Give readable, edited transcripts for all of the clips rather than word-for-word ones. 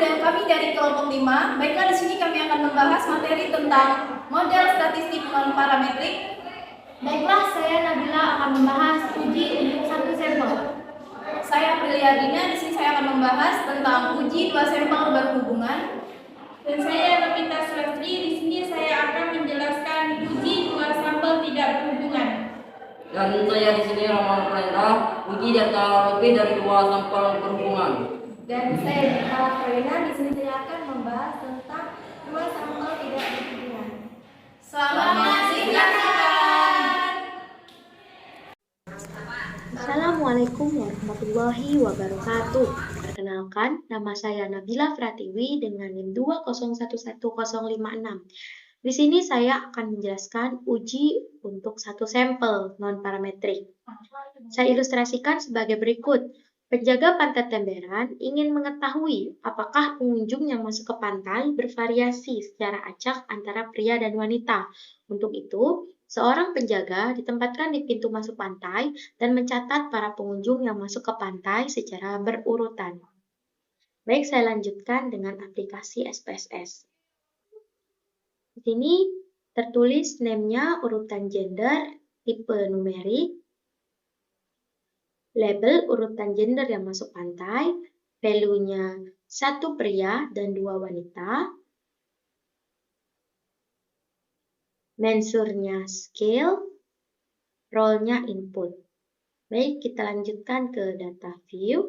dan kami dari kelompok 5. Baiklah, di sini kami akan membahas materi tentang model statistik non-parametrik. Baiklah, saya Nabila akan membahas uji untuk satu sampel. Saya Aprilia Dina, di sini saya akan membahas tentang uji dua sampel berhubungan. Dan saya Novita Sulastri, di sini saya akan menjelaskan uji dua sampel tidak berhubungan. Dan saya di sini Roman Prenda, uji data lebih dari dua sampel berhubungan. Dan saya Dita Karina, di sini saya akan membahas tentang dua sampel tidak berhubungan. Selamat menyaksikan. Assalamualaikum warahmatullahi wabarakatuh. Perkenalkan, nama saya Nabila Pratiwi dengan NIM 2011056. Di sini saya akan menjelaskan uji untuk satu sampel non-parametrik. Saya ilustrasikan sebagai berikut. Penjaga pantai Temberan ingin mengetahui apakah pengunjung yang masuk ke pantai bervariasi secara acak antara pria dan wanita. Untuk itu, seorang penjaga ditempatkan di pintu masuk pantai dan mencatat para pengunjung yang masuk ke pantai secara berurutan. Baik, saya lanjutkan dengan aplikasi SPSS. Di sini tertulis name-nya urutan gender, tipe numerik, label urutan gender yang masuk pantai, value-nya 1 pria dan 2 wanita, mensurnya scale, role-nya input. Baik, kita lanjutkan ke data view.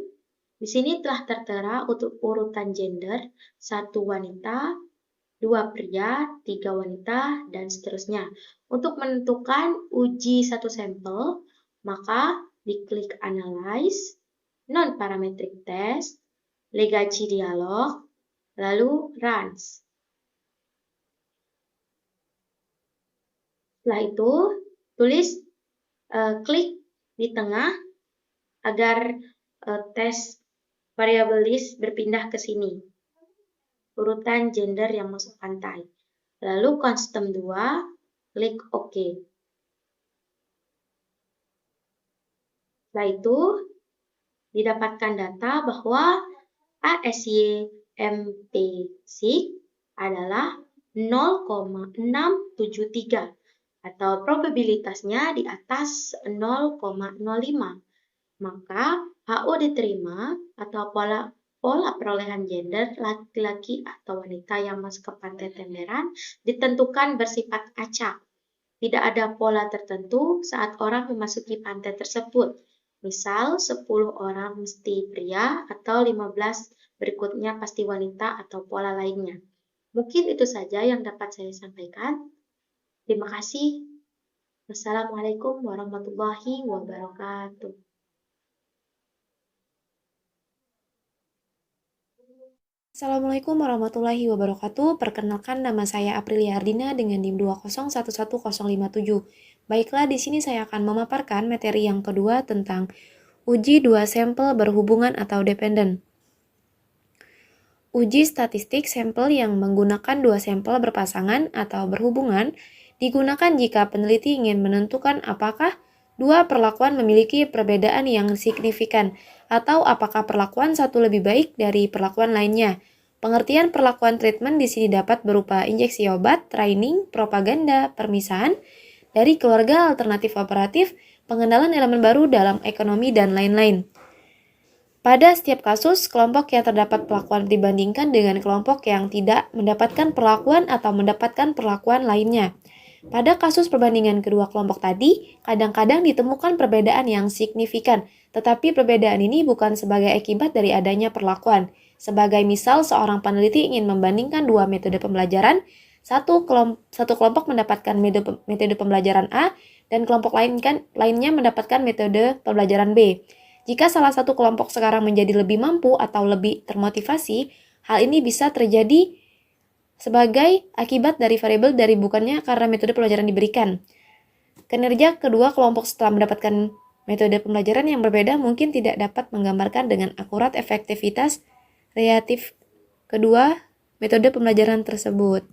Di sini telah tertera untuk urutan gender, 1 wanita, 2 pria, 3 wanita, dan seterusnya. Untuk menentukan uji satu sampel, maka diklik Analyze, Non-Parametric Test, Legacy Dialog, lalu Runs. Setelah itu, klik di tengah agar tes variable list berpindah ke sini. Urutan gender yang masuk pantai. Lalu Custom 2, klik OK. Setelah itu, didapatkan data bahwa ASYMP6 adalah 0,673 atau probabilitasnya di atas 0,05. Maka HO diterima atau pola perolehan gender laki-laki atau wanita yang masuk ke pantai Temberan ditentukan bersifat acak. Tidak ada pola tertentu saat orang memasuki pantai tersebut. Misal 10 orang mesti pria atau 15 berikutnya pasti wanita atau pola lainnya. Mungkin itu saja yang dapat saya sampaikan. Terima kasih. Wassalamualaikum warahmatullahi wabarakatuh. Assalamualaikum warahmatullahi wabarakatuh. Perkenalkan, nama saya Aprilia Ardina dengan NIM 2011057. Baiklah, di sini saya akan memaparkan materi yang kedua tentang uji dua sampel berhubungan atau dependen. Uji statistik sampel yang menggunakan dua sampel berpasangan atau berhubungan digunakan jika peneliti ingin menentukan apakah dua perlakuan memiliki perbedaan yang signifikan atau apakah perlakuan satu lebih baik dari perlakuan lainnya. Pengertian perlakuan treatment di sini dapat berupa injeksi obat, training, propaganda, permisahan dari keluarga alternatif operatif, pengenalan elemen baru dalam ekonomi, dan lain-lain. Pada setiap kasus, kelompok yang terdapat perlakuan dibandingkan dengan kelompok yang tidak mendapatkan perlakuan atau mendapatkan perlakuan lainnya. Pada kasus perbandingan kedua kelompok tadi, kadang-kadang ditemukan perbedaan yang signifikan, tetapi perbedaan ini bukan sebagai akibat dari adanya perlakuan. Sebagai misal, seorang peneliti ingin membandingkan dua metode pembelajaran, satu kelompok mendapatkan metode pembelajaran A, dan kelompok lainnya mendapatkan metode pembelajaran B. Jika salah satu kelompok sekarang menjadi lebih mampu atau lebih termotivasi, hal ini bisa terjadi sebagai akibat dari variabel dari bukannya karena metode pembelajaran diberikan. Kinerja kedua kelompok setelah mendapatkan metode pembelajaran yang berbeda mungkin tidak dapat menggambarkan dengan akurat efektivitas relatif kedua metode pembelajaran tersebut.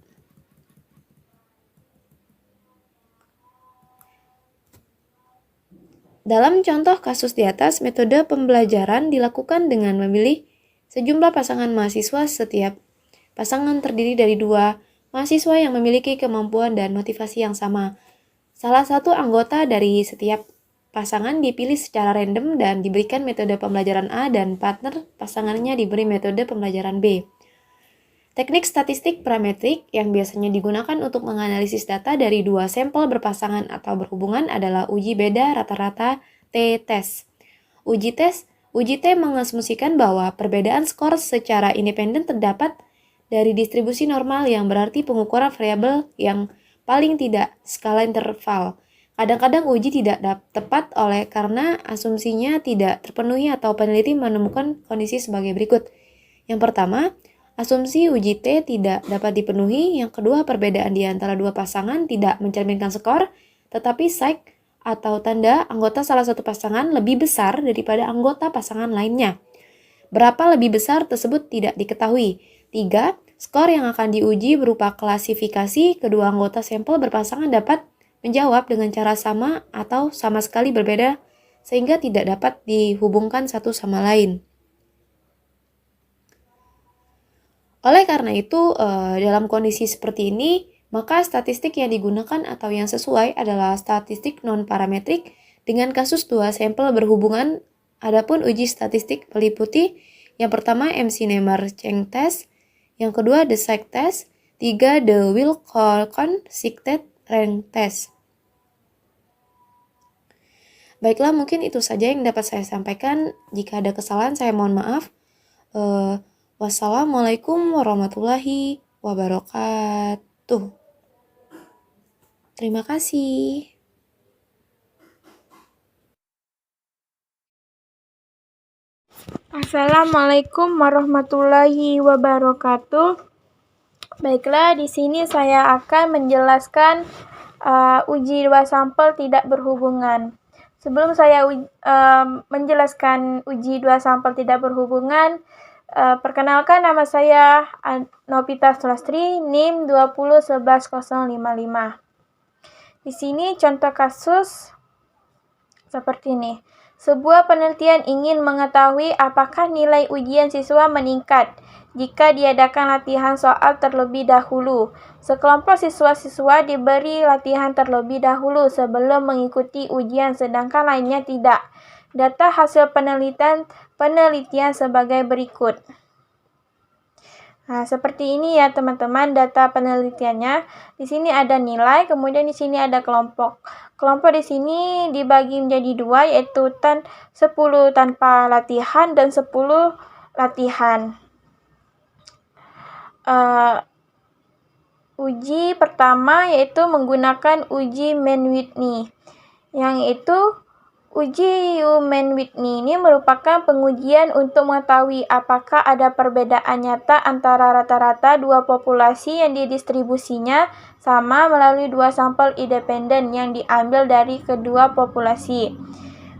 Dalam contoh kasus di atas, metode pembelajaran dilakukan dengan memilih Sejumlah pasangan mahasiswa, setiap pasangan terdiri dari 2 mahasiswa yang memiliki kemampuan dan motivasi yang sama. Salah satu anggota dari setiap pasangan dipilih secara random dan diberikan metode pembelajaran A dan partner pasangannya diberi metode pembelajaran B. Teknik statistik parametrik yang biasanya digunakan untuk menganalisis data dari 2 sampel berpasangan atau berhubungan adalah uji beda rata-rata t-test. Uji T mengasumsikan bahwa perbedaan skor secara independen terdapat dari distribusi normal yang berarti pengukuran variabel yang paling tidak skala interval. Kadang-kadang uji tidak tepat karena asumsinya tidak terpenuhi atau peneliti menemukan kondisi sebagai berikut. Yang pertama, asumsi uji T tidak dapat dipenuhi. Yang kedua, perbedaan di antara 2 pasangan tidak mencerminkan skor, tetapi sign atau tanda anggota salah satu pasangan lebih besar daripada anggota pasangan lainnya. Berapa lebih besar tersebut tidak diketahui. 3. Skor yang akan diuji berupa klasifikasi kedua anggota sampel berpasangan dapat menjawab dengan cara sama atau sama sekali berbeda sehingga tidak dapat dihubungkan satu sama lain. Oleh karena itu, dalam kondisi seperti ini, maka statistik yang digunakan atau yang sesuai adalah statistik non-parametrik dengan kasus 2 sampel berhubungan. Adapun uji statistik meliputi yang pertama MC-Nemer-Cheng test, yang kedua the Sykes test, 3 the Wilcoxon-Sykes rank test. Baiklah, mungkin itu saja yang dapat saya sampaikan. Jika ada kesalahan, saya mohon maaf. Wassalamualaikum warahmatullahi wabarakatuh. Terima kasih. Assalamualaikum warahmatullahi wabarakatuh. Baiklah, di sini saya akan menjelaskan uji 2 sampel tidak berhubungan. Sebelum saya menjelaskan uji 2 sampel tidak berhubungan, perkenalkan nama saya Novita Sulastri, NIM 2011055. Di sini contoh kasus seperti ini. Sebuah penelitian ingin mengetahui apakah nilai ujian siswa meningkat jika diadakan latihan soal terlebih dahulu. Sekelompok siswa-siswa diberi latihan terlebih dahulu sebelum mengikuti ujian, sedangkan lainnya tidak. Data hasil penelitian sebagai berikut. Nah, seperti ini ya teman-teman data penelitiannya. Di sini ada nilai, kemudian di sini ada kelompok. Kelompok di sini dibagi menjadi 2, yaitu 10 tanpa latihan dan 10 latihan. Uji pertama yaitu menggunakan uji Mann-Whitney, yang itu uji Mann-Whitney ini merupakan pengujian untuk mengetahui apakah ada perbedaan nyata antara rata-rata 2 populasi yang didistribusinya sama melalui 2 sampel independen yang diambil dari kedua populasi.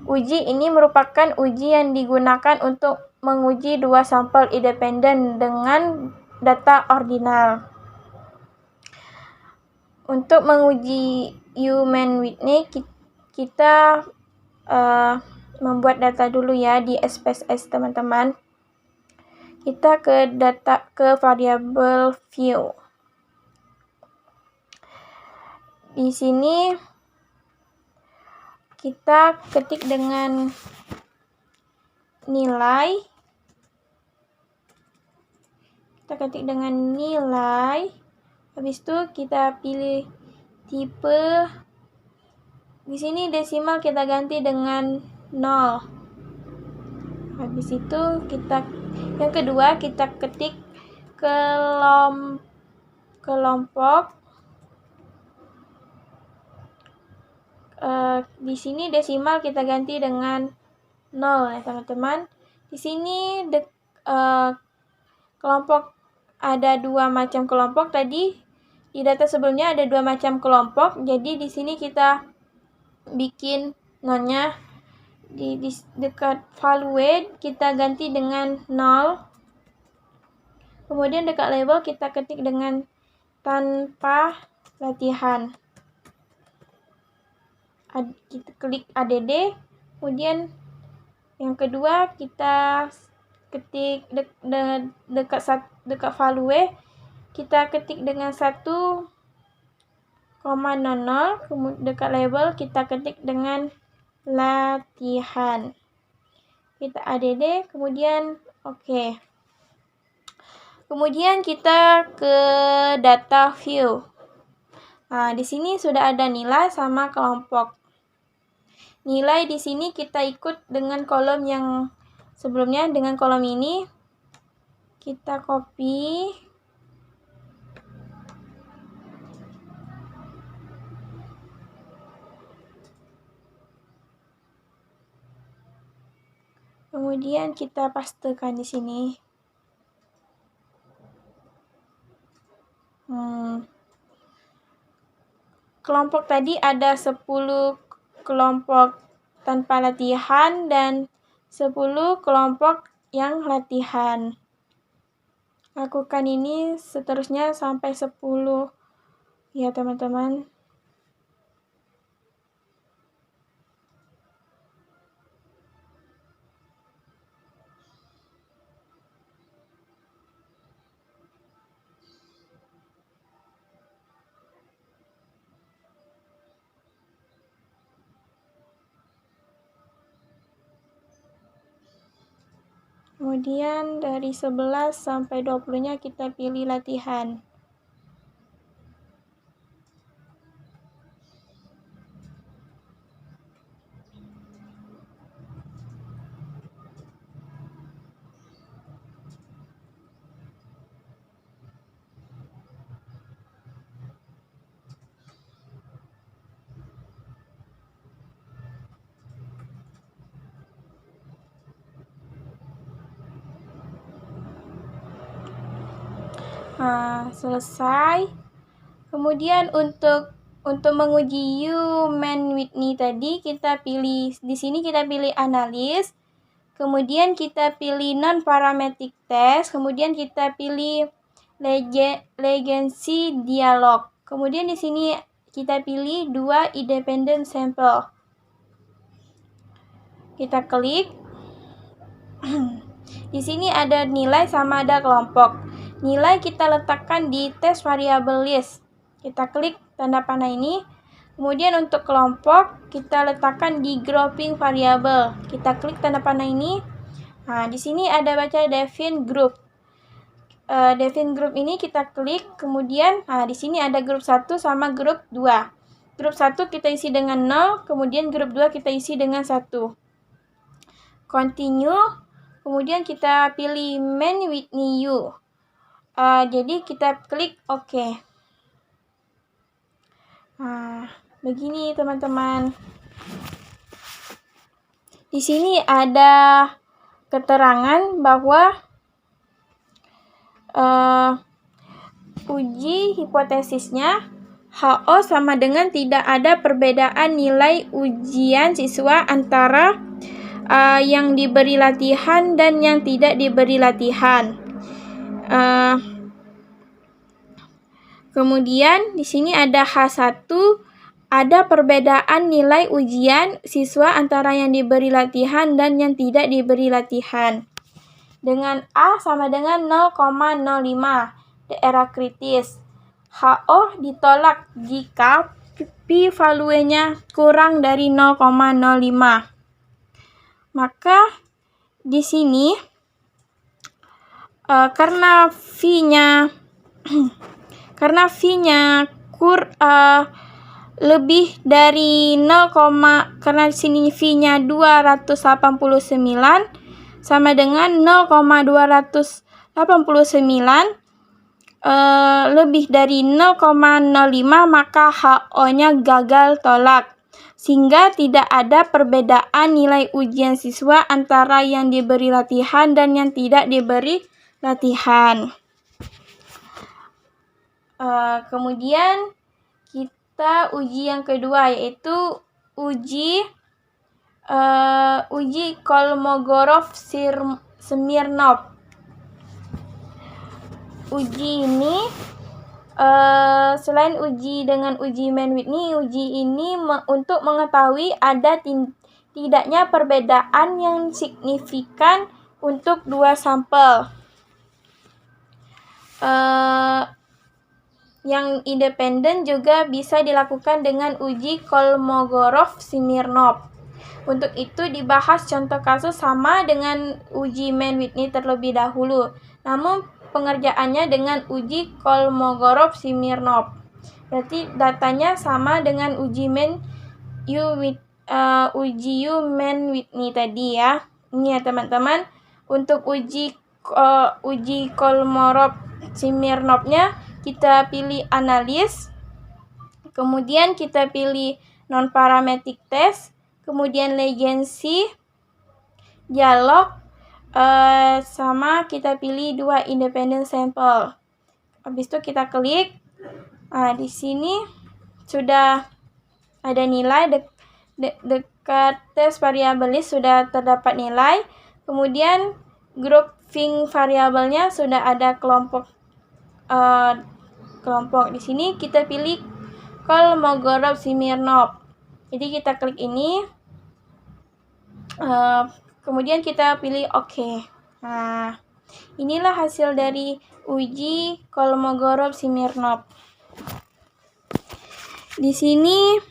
Uji ini merupakan uji yang digunakan untuk menguji 2 sampel independen dengan data ordinal. Untuk menguji Mann-Whitney, kita membuat data dulu ya di SPSS teman-teman. Kita ke variabel view. Di sini kita ketik dengan nilai. Habis itu kita pilih tipe. Di sini desimal kita ganti dengan 0. Habis itu yang kedua kita ketik kelompok. Di sini desimal kita ganti dengan 0 ya teman-teman. Di sini kelompok ada 2 macam kelompok tadi. Di data sebelumnya ada 2 macam kelompok. Jadi di sini kita bikin nolnya di dekat value kita ganti dengan 0. Kemudian dekat label kita ketik dengan tanpa latihan. Kita klik ADD. Kemudian yang kedua kita ketik dekat value, kita ketik dengan 1,00, kemudian dekat label kita ketik dengan latihan. Kita add, kemudian oke. Kemudian kita ke data view. Nah, di sini sudah ada nilai sama kelompok. Nilai di sini kita ikut dengan kolom yang sebelumnya, dengan kolom ini kita copy. Kemudian kita pastekan di sini. Kelompok tadi ada 10 kelompok tanpa latihan dan 10 kelompok yang latihan. Lakukan ini seterusnya sampai 10 ya teman-teman. Kemudian dari 11 sampai 20-nya kita pilih latihan. Selesai. Kemudian untuk menguji Human Whitney tadi kita pilih di sini, kita pilih analis. Kemudian kita pilih non parametric test, kemudian kita pilih legacy dialog. Kemudian di sini kita pilih 2 independent sample. Kita klik. Di sini ada nilai sama ada kelompok. Nilai kita letakkan di test variable list. Kita klik tanda panah ini. Kemudian untuk kelompok kita letakkan di grouping variable. Kita klik tanda panah ini. Nah, di sini ada baca define group. Define group ini kita klik. Kemudian di sini ada grup 1 sama grup 2. Grup 1 kita isi dengan 0, kemudian grup 2 kita isi dengan 1. Continue. Kemudian kita pilih Man Whitney U. Jadi kita klik OK. Begini teman-teman. Di sini ada keterangan bahwa uji hipotesisnya HO sama dengan tidak ada perbedaan nilai ujian siswa antara yang diberi latihan dan yang tidak diberi latihan. Kemudian di sini ada H1, ada perbedaan nilai ujian siswa antara yang diberi latihan dan yang tidak diberi latihan. Dengan A sama dengan 0,05, daerah kritis. HO ditolak jika p-value-nya kurang dari 0,05. Maka di sini karena V-nya lebih dari 0, karena di sini V-nya 289 sama dengan 0,289 lebih dari 0,05, maka HO-nya gagal tolak. Sehingga tidak ada perbedaan nilai ujian siswa antara yang diberi latihan dan yang tidak diberi latihan. Kemudian kita uji yang kedua, yaitu uji Kolmogorov-Smirnov. Uji ini selain uji dengan uji Man Whitney, uji ini untuk mengetahui ada tidaknya perbedaan yang signifikan untuk 2 sampel. Yang independen juga bisa dilakukan dengan uji Kolmogorov-Smirnov. Untuk itu dibahas contoh kasus sama dengan uji Mann-Whitney terlebih dahulu, namun pengerjaannya dengan uji Kolmogorov-Smirnov. Berarti datanya sama dengan uji Mann-Whitney tadi ya. Ini ya teman-teman. Untuk uji Kolmogorov-Smirnovnya kita pilih analis, kemudian kita pilih non-parametric test, kemudian legency, dialog, sama kita pilih 2 independent sample. Habis itu kita klik. Di sini sudah ada nilai dekat tes variabel list sudah terdapat nilai. Kemudian grouping variabelnya sudah ada kelompok. Di sini kita pilih Kolmogorov-Smirnov. Jadi kita klik ini, kemudian kita pilih OK. Nah, inilah hasil dari uji Kolmogorov-Smirnov. Di sini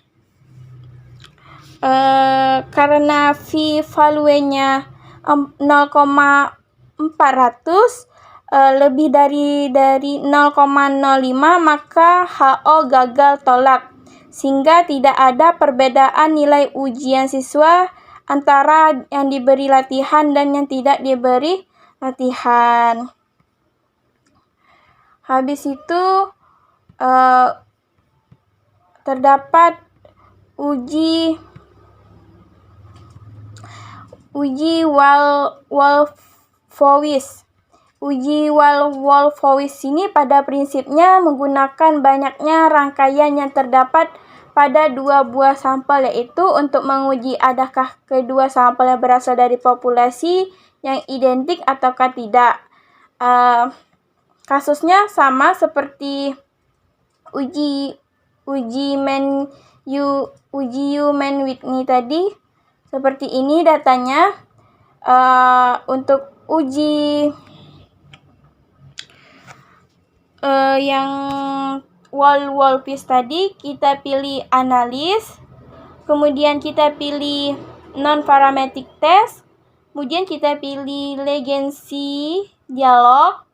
karena V-value-nya 0,400 lebih dari 0,05 maka HO gagal tolak, sehingga tidak ada perbedaan nilai ujian siswa antara yang diberi latihan dan yang tidak diberi latihan. Habis itu terdapat uji Wolfowitz. Uji Wolfowitz ini pada prinsipnya menggunakan banyaknya rangkaian yang terdapat pada 2 buah sampel, yaitu untuk menguji adakah kedua sampel yang berasal dari populasi yang identik ataukah tidak. Kasusnya sama seperti uji Mann-Whitney tadi. Seperti ini datanya. Untuk uji yang Wolfowitz tadi kita pilih analis, kemudian kita pilih non-parametric test, kemudian kita pilih legency, dialog,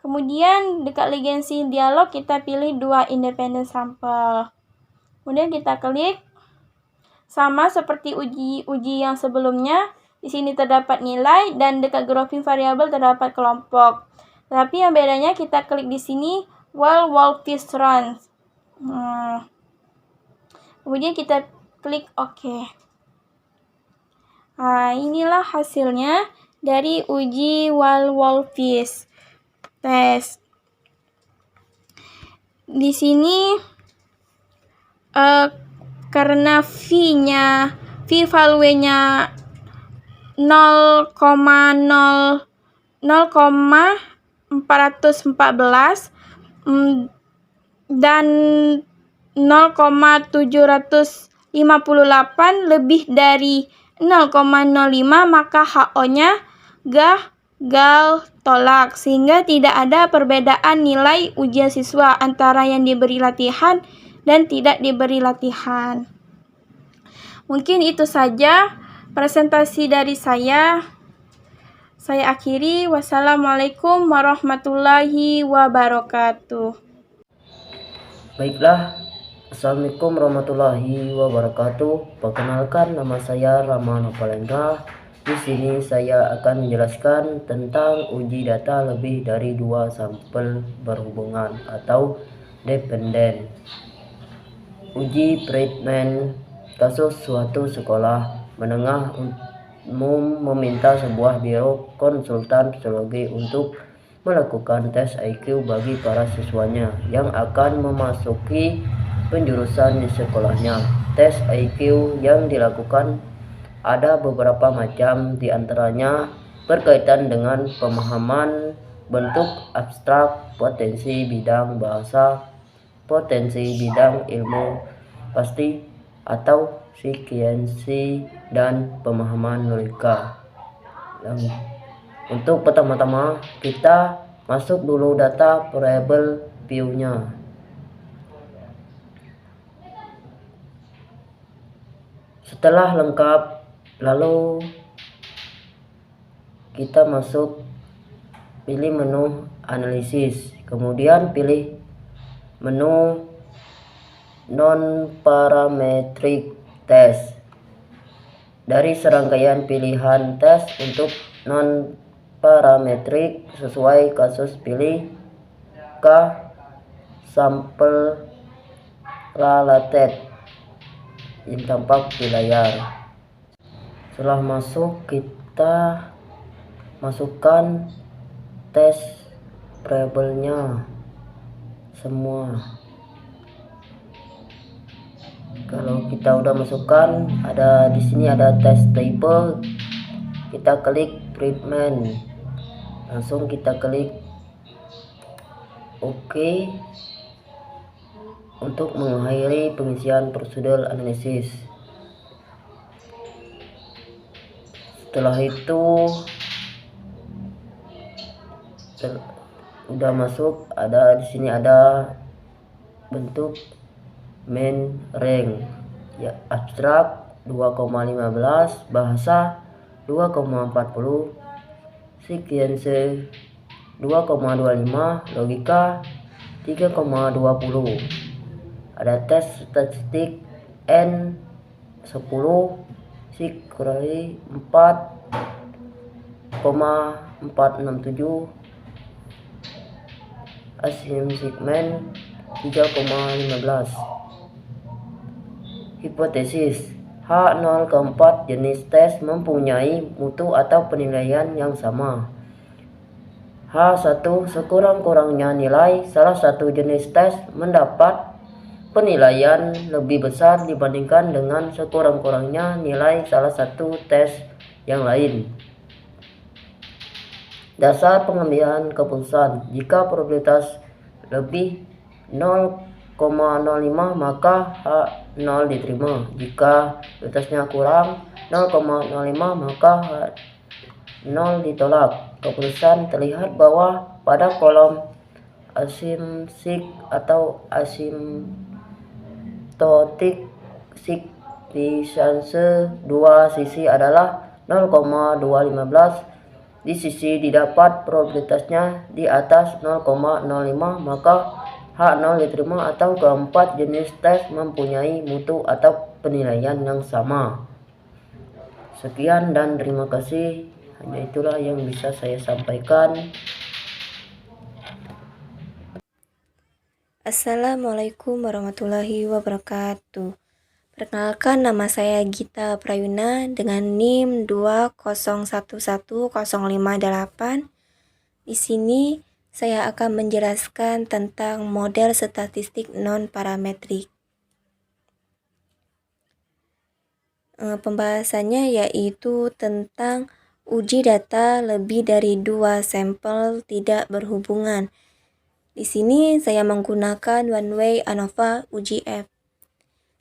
kemudian dekat legency dialog kita pilih 2 independent sample. Kemudian kita klik. Sama seperti uji yang sebelumnya, di sini terdapat nilai dan dekat grouping variabel terdapat kelompok. Tapi yang bedanya kita klik di sini Wolfowitz runs. Kemudian kita klik OK. Inilah hasilnya dari uji Wolfowitz test. Di sini karena V-value-nya 0,414 dan 0,758 lebih dari 0,05 maka HO-nya gagal tolak, sehingga tidak ada perbedaan nilai ujian siswa antara yang diberi latihan dan tidak diberi latihan. Mungkin itu saja presentasi dari saya. Saya akhiri. Wassalamualaikum warahmatullahi wabarakatuh. Baiklah, Assalamualaikum warahmatullahi wabarakatuh. Perkenalkan, nama saya Rama Nopalendra. Di sini saya akan menjelaskan tentang uji data lebih dari 2 sampel berhubungan atau dependen. Uji Friedman. Kasus suatu sekolah menengah umum meminta sebuah biro konsultan psikologi untuk melakukan tes IQ bagi para siswanya yang akan memasuki penjurusan di sekolahnya. Tes IQ yang dilakukan ada beberapa macam, diantaranya berkaitan dengan pemahaman bentuk abstrak, potensi bidang bahasa, potensi bidang ilmu pasti, atau sekuensi dan pemahaman mereka. Untuk pertama-tama kita masuk dulu data variable view-nya. Setelah lengkap, lalu kita masuk pilih menu analisis, kemudian pilih menu non-parametric test. Dari serangkaian pilihan tes untuk non-parametric sesuai kasus, pilih K sampel related yang tampak di layar. Setelah masuk, kita masukkan tes variabelnya semua. Kalau kita udah masukkan, ada di sini ada test table, kita klik treatment, langsung kita klik OK untuk mengakhiri pengisian prosedur analisis. Setelah itu udah masuk, ada di sini ada bentuk main rank ya, abstrak 2,15, bahasa 2,40, sekuensi 2,25, logika 3,20. Ada tes statistik N 10, psikologi 4,467, asim segmen 3,15. Hipotesis H0 ke-4 jenis tes mempunyai mutu atau penilaian yang sama. H1 sekurang-kurangnya nilai salah satu jenis tes mendapat penilaian lebih besar dibandingkan dengan sekurang-kurangnya nilai salah satu tes yang lain. Dasar pengambilan keputusan, jika probabilitas lebih 0,05 maka H0 diterima. Jika probabilitasnya kurang 0,05 maka H0 ditolak. Keputusan terlihat bawah pada kolom asimsik atau asymptotic signifikansi dua sisi adalah 0,215. Di sisi didapat probabilitasnya di atas 0,05 maka H0 diterima atau keempat jenis tes mempunyai mutu atau penilaian yang sama. Sekian dan terima kasih. Hanya itulah yang bisa saya sampaikan. Assalamualaikum warahmatullahi wabarakatuh. Perkenalkan, nama saya Gita Prayuna dengan NIM 2011058. Di sini saya akan menjelaskan tentang model statistik non-parametrik. Pembahasannya yaitu tentang uji data lebih dari 2 sampel tidak berhubungan. Di sini saya menggunakan one-way ANOVA uji F.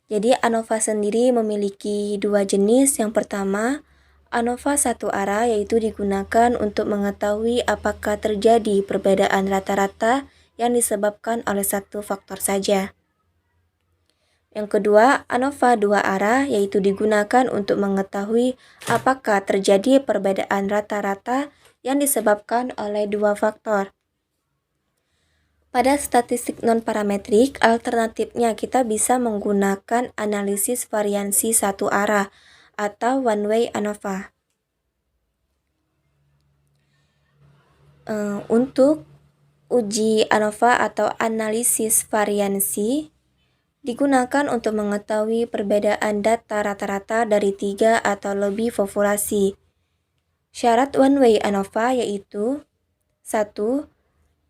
Jadi ANOVA sendiri memiliki dua jenis. Yang pertama, ANOVA satu arah, yaitu digunakan untuk mengetahui apakah terjadi perbedaan rata-rata yang disebabkan oleh satu faktor saja. Yang kedua, ANOVA dua arah, yaitu digunakan untuk mengetahui apakah terjadi perbedaan rata-rata yang disebabkan oleh dua faktor. Pada statistik non-parametrik, alternatifnya kita bisa menggunakan analisis variansi satu arah atau one-way ANOVA. Untuk uji ANOVA atau analisis variansi digunakan untuk mengetahui perbedaan data rata-rata dari 3 atau lebih populasi. Syarat one-way ANOVA yaitu 1.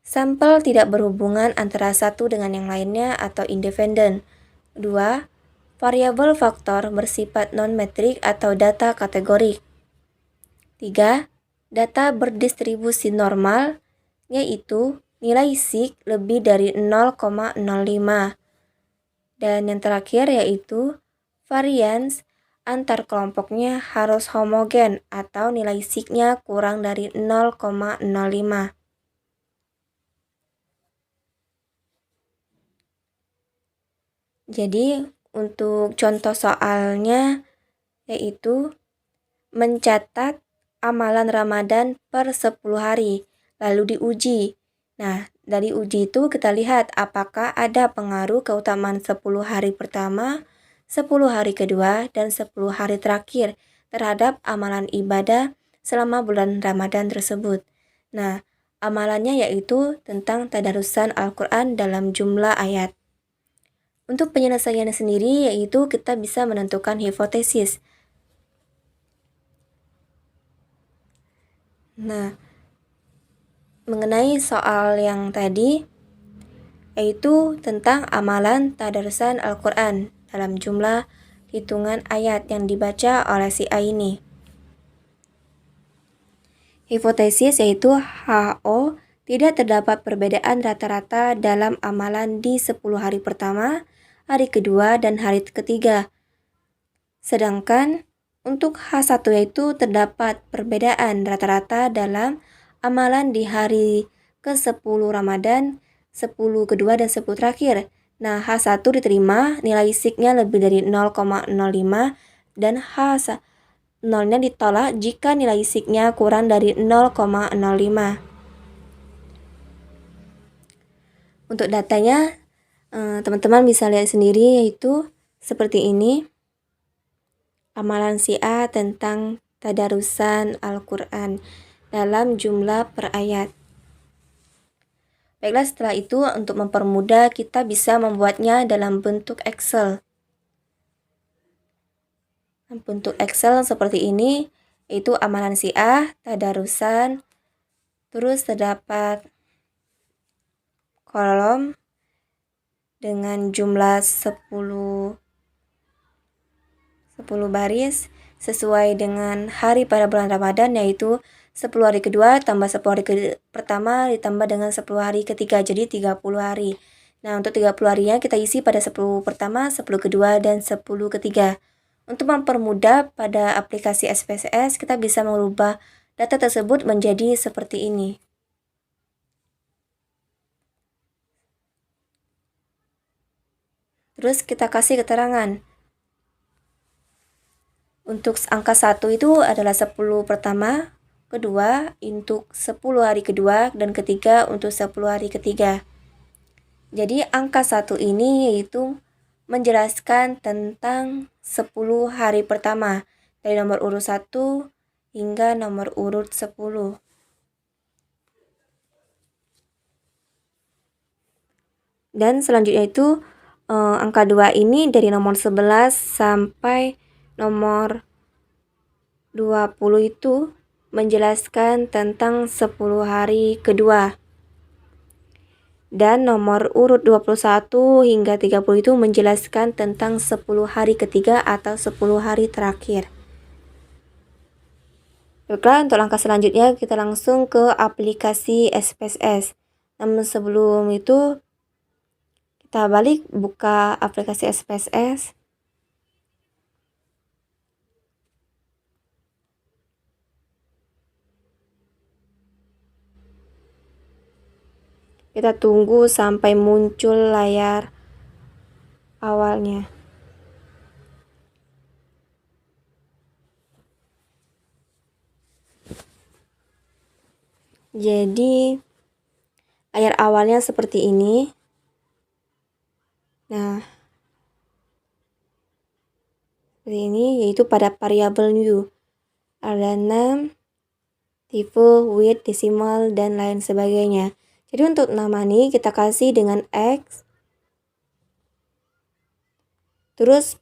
Sampel tidak berhubungan antara satu dengan yang lainnya atau independen. 2. Variabel faktor bersifat non-metrik atau data kategorik. 3. Data berdistribusi normal, yaitu nilai sig lebih dari 0,05. Dan yang terakhir yaitu Varians antar kelompoknya harus homogen atau nilai sigma kurang dari 0,05. Jadi untuk contoh soalnya yaitu mencatat amalan Ramadan per 10 hari, lalu diuji. Nah, dari uji itu kita lihat apakah ada pengaruh keutamaan 10 hari pertama, 10 hari kedua, dan 10 hari terakhir terhadap amalan ibadah selama bulan Ramadan tersebut. Nah, amalannya yaitu tentang tadarusan Al-Quran dalam jumlah ayat. Untuk penyelesaiannya sendiri yaitu kita bisa menentukan hipotesis. Nah, mengenai soal yang tadi yaitu tentang amalan tadarusan Al-Quran dalam jumlah hitungan ayat yang dibaca oleh si A ini. Hipotesis yaitu HO tidak terdapat perbedaan rata-rata dalam amalan di 10 hari pertama, hari kedua, dan hari ketiga. Sedangkan untuk H1 yaitu terdapat perbedaan rata-rata dalam amalan di hari ke-10 Ramadan, 10 kedua, dan 10 terakhir. Nah, H1 diterima nilai sigma lebih dari 0,05 dan H0-nya ditolak jika nilai sigma kurang dari 0,05. Untuk datanya, teman-teman bisa lihat sendiri yaitu seperti ini. Amalan si A tentang tadarusan Al-Quran dalam jumlah per ayat. Baiklah, setelah itu untuk mempermudah kita bisa membuatnya dalam bentuk Excel. Bentuk Excel seperti ini, yaitu amalan si A, tadarusan, terus terdapat kolom dengan jumlah 10 baris sesuai dengan hari pada bulan Ramadan, yaitu 10 hari kedua tambah 10 hari pertama ditambah dengan 10 hari ketiga, jadi 30 hari. Nah, untuk 30 harinya kita isi pada 10 pertama, 10 kedua, dan 10 ketiga. Untuk mempermudah pada aplikasi SPSS, kita bisa merubah data tersebut menjadi seperti ini. Terus kita kasih keterangan. Untuk angka 1 itu adalah 10 pertama, kedua untuk 10 hari kedua, dan ketiga untuk 10 hari ketiga. Jadi angka 1 ini yaitu menjelaskan tentang 10 hari pertama dari nomor urut 1 hingga nomor urut 10. Dan selanjutnya itu angka 2 ini dari nomor 11 sampai nomor 20 itu menjelaskan tentang 10 hari kedua. Dan nomor urut 21 hingga 30 itu menjelaskan tentang 10 hari ketiga atau 10 hari terakhir. Baiklah, untuk langkah selanjutnya kita langsung ke aplikasi SPSS. Namun sebelum itu kita balik buka aplikasi SPSS. Kita tunggu sampai muncul layar awalnya. Jadi layar awalnya seperti ini. Nah, seperti ini yaitu pada variabel new. Ada 6, tipe, width, desimal, dan lain sebagainya. Jadi untuk nama ini kita kasih dengan X. Terus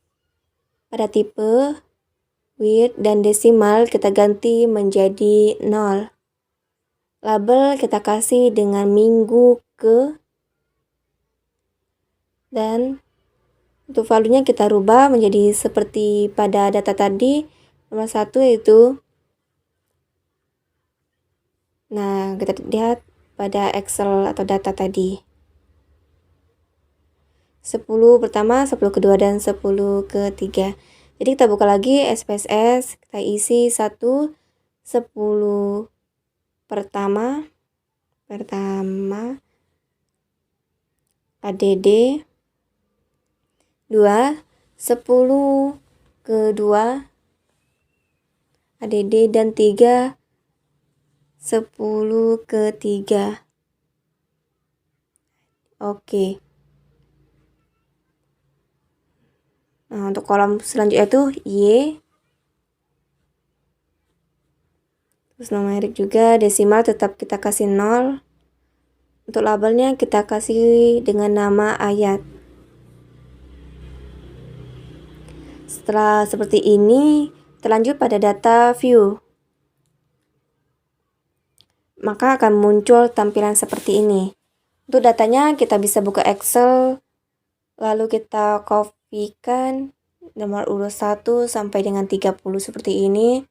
pada tipe, width, dan desimal kita ganti menjadi 0. Label kita kasih dengan minggu ke. Dan untuk value-nya kita rubah menjadi seperti pada data tadi. Nomor 1 itu. Nah, kita lihat pada Excel atau data tadi. 10 pertama, 10 kedua, dan 10 ketiga. Jadi kita buka lagi SPSS, kita isi 1, 10 pertama, ADD, 2, 10 kedua, ADD, dan 3, 10 ketiga. Oke. Nah, untuk kolom selanjutnya itu Y. Terus numerik juga, desimal tetap kita kasih 0. Untuk labelnya kita kasih dengan nama ayat. Setelah seperti ini, terlanjut pada data view. Maka akan muncul tampilan seperti ini. Untuk datanya kita bisa buka Excel, lalu kita kopikan nomor urut 1 sampai dengan 30 seperti ini.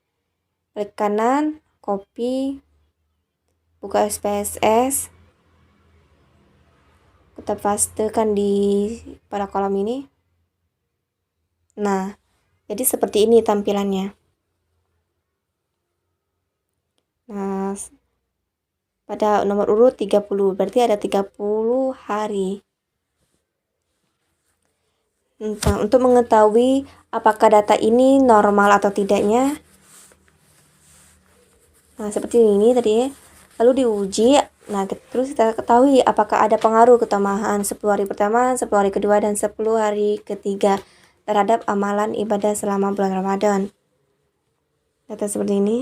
Klik kanan, copy, buka SPSS, kita pastekan pada kolom ini. Nah, jadi seperti ini tampilannya. Nah, pada nomor urut 30, berarti ada 30 hari. Nah, untuk mengetahui apakah data ini normal atau tidaknya, nah seperti ini tadi, lalu diuji. Nah, terus kita ketahui apakah ada pengaruh ketambahan 10 hari pertama, 10 hari kedua, dan 10 hari ketiga terhadap amalan ibadah selama bulan Ramadan. Data seperti ini.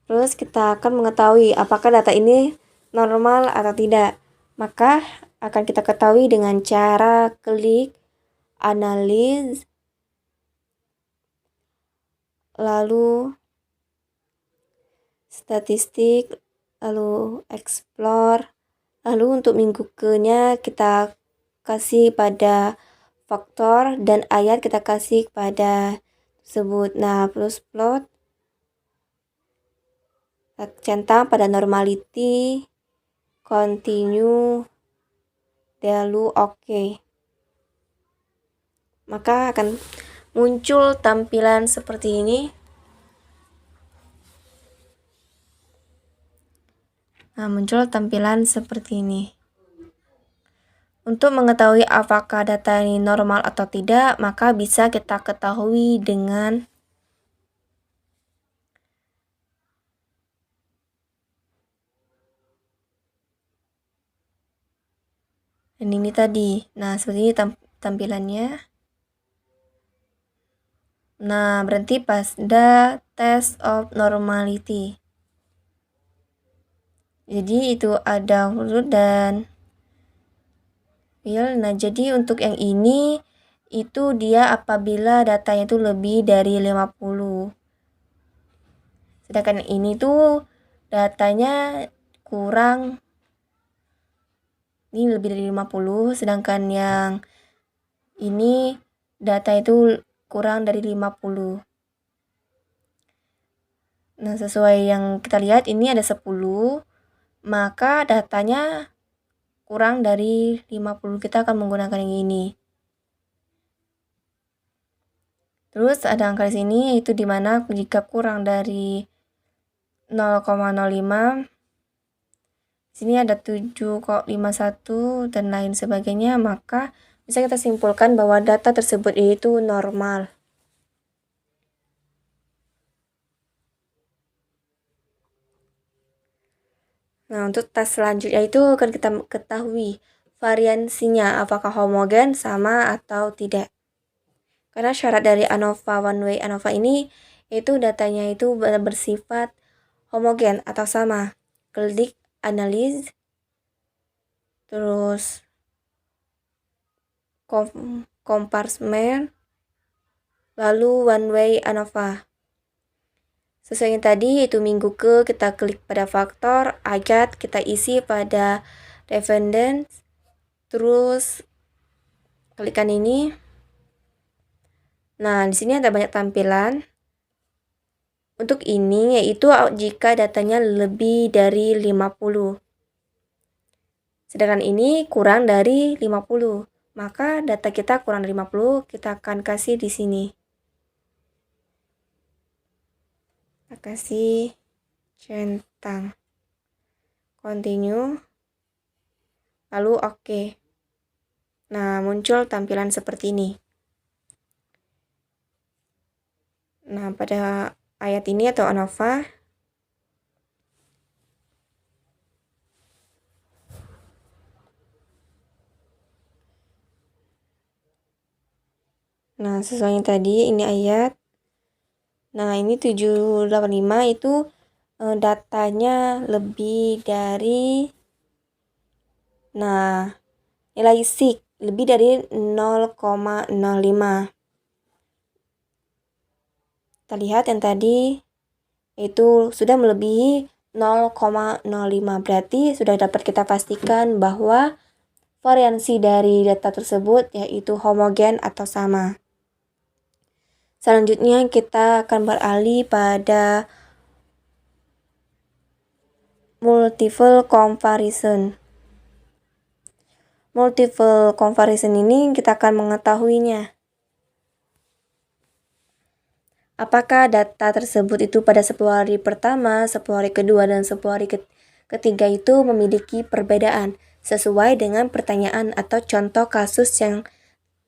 Terus kita akan mengetahui apakah data ini normal atau tidak. Maka akan kita ketahui dengan cara klik analis, lalu statistik, lalu explore, lalu untuk minggu ke-nya kita kasih pada faktor, dan ayat kita kasih pada tersebut. Nah, terus plot, centang pada normality, continue, lalu oke. Maka akan muncul tampilan seperti ini. Nah, muncul tampilan seperti ini. Untuk mengetahui apakah data ini normal atau tidak, maka bisa kita ketahui dengan ini tadi. Nah, seperti ini tampilannya. Nah, berhenti pada test of normality. Jadi itu ada huruf dan fill. Nah, jadi untuk yang ini itu dia apabila datanya itu lebih dari 50. Sedangkan ini tuh datanya kurang, ini lebih dari 50, sedangkan yang ini data itu kurang dari 50. Nah, sesuai yang kita lihat ini ada 10, maka datanya kurang dari 50. Kita akan menggunakan yang ini. Terus ada angka di sini, yaitu dimana jika kurang dari 0,05, sini ada 7,51 dan lain sebagainya, maka bisa kita simpulkan bahwa data tersebut itu normal. Nah, untuk tes selanjutnya itu akan kita ketahui variansinya apakah homogen, sama, atau tidak. Karena syarat dari ANOVA one way ANOVA ini itu datanya itu bersifat homogen atau sama. Klik analis, terus kompartmen, lalu one way ANOVA. Sesuai yang tadi, itu minggu ke, kita klik pada faktor, ayat kita isi pada dependence, terus klikkan ini. Nah, di sini ada banyak tampilan. Untuk ini yaitu jika datanya lebih dari 50. Sedangkan ini kurang dari 50. Maka data kita kurang dari 50, kita akan kasih di sini. Kita kasih centang. Continue. Lalu oke. Nah, muncul tampilan seperti ini. Nah, pada ayat ini atau ANOVA, nah, sesuai yang tadi, ini ayat. Nah, ini 785 itu datanya lebih dari, nah, nilai SIG lebih dari 0,05. Kita lihat yang tadi itu sudah melebihi 0,05. Berarti sudah dapat kita pastikan bahwa variansi dari data tersebut yaitu homogen atau sama. Selanjutnya kita akan beralih pada multiple comparison. Multiple comparison ini kita akan mengetahuinya. Apakah data tersebut itu pada 10 hari pertama, 10 hari kedua, dan 10 hari ketiga itu memiliki perbedaan sesuai dengan pertanyaan atau contoh kasus yang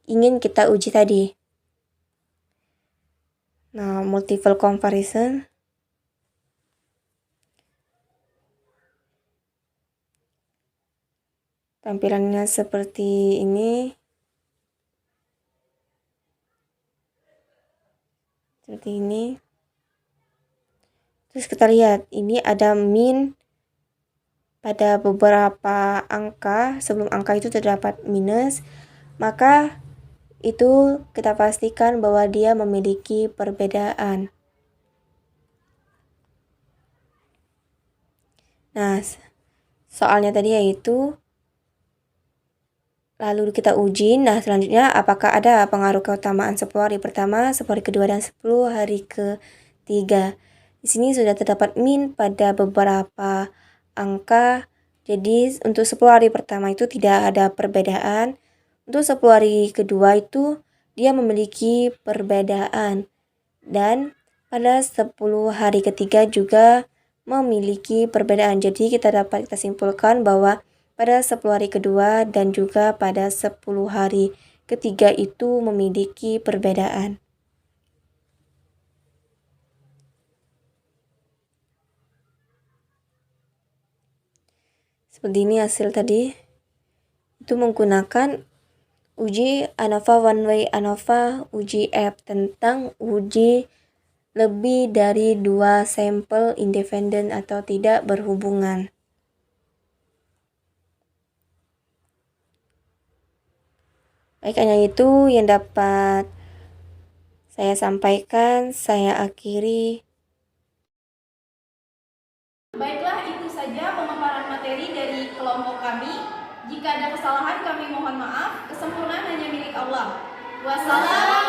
ingin kita uji tadi. Nah, multiple comparison. Tampilannya seperti ini. Seperti ini. Terus kita lihat, ini ada min pada beberapa angka. Sebelum angka itu terdapat minus, maka itu kita pastikan bahwa dia memiliki perbedaan. Nah, soalnya tadi yaitu, lalu kita uji. Nah, selanjutnya apakah ada pengaruh keutamaan 10 hari pertama, 10 hari kedua, dan 10 hari ketiga. Di sini sudah terdapat min pada beberapa angka. Jadi untuk 10 hari pertama itu tidak ada perbedaan. Untuk 10 hari kedua itu dia memiliki perbedaan. Dan pada 10 hari ketiga juga memiliki perbedaan. Jadi kita dapat kita simpulkan bahwa pada 10 hari kedua dan juga pada 10 hari ketiga itu memiliki perbedaan. Seperti ini hasil tadi. Itu menggunakan uji ANOVA one way ANOVA, uji F tentang uji lebih dari 2 sampel independen atau tidak berhubungan. Baik, hanya itu yang dapat saya sampaikan. Saya akhiri. Baiklah, itu saja pemaparan materi dari kelompok kami. Jika ada kesalahan kami mohon maaf. Kesempurnaan hanya milik Allah. Wassalam.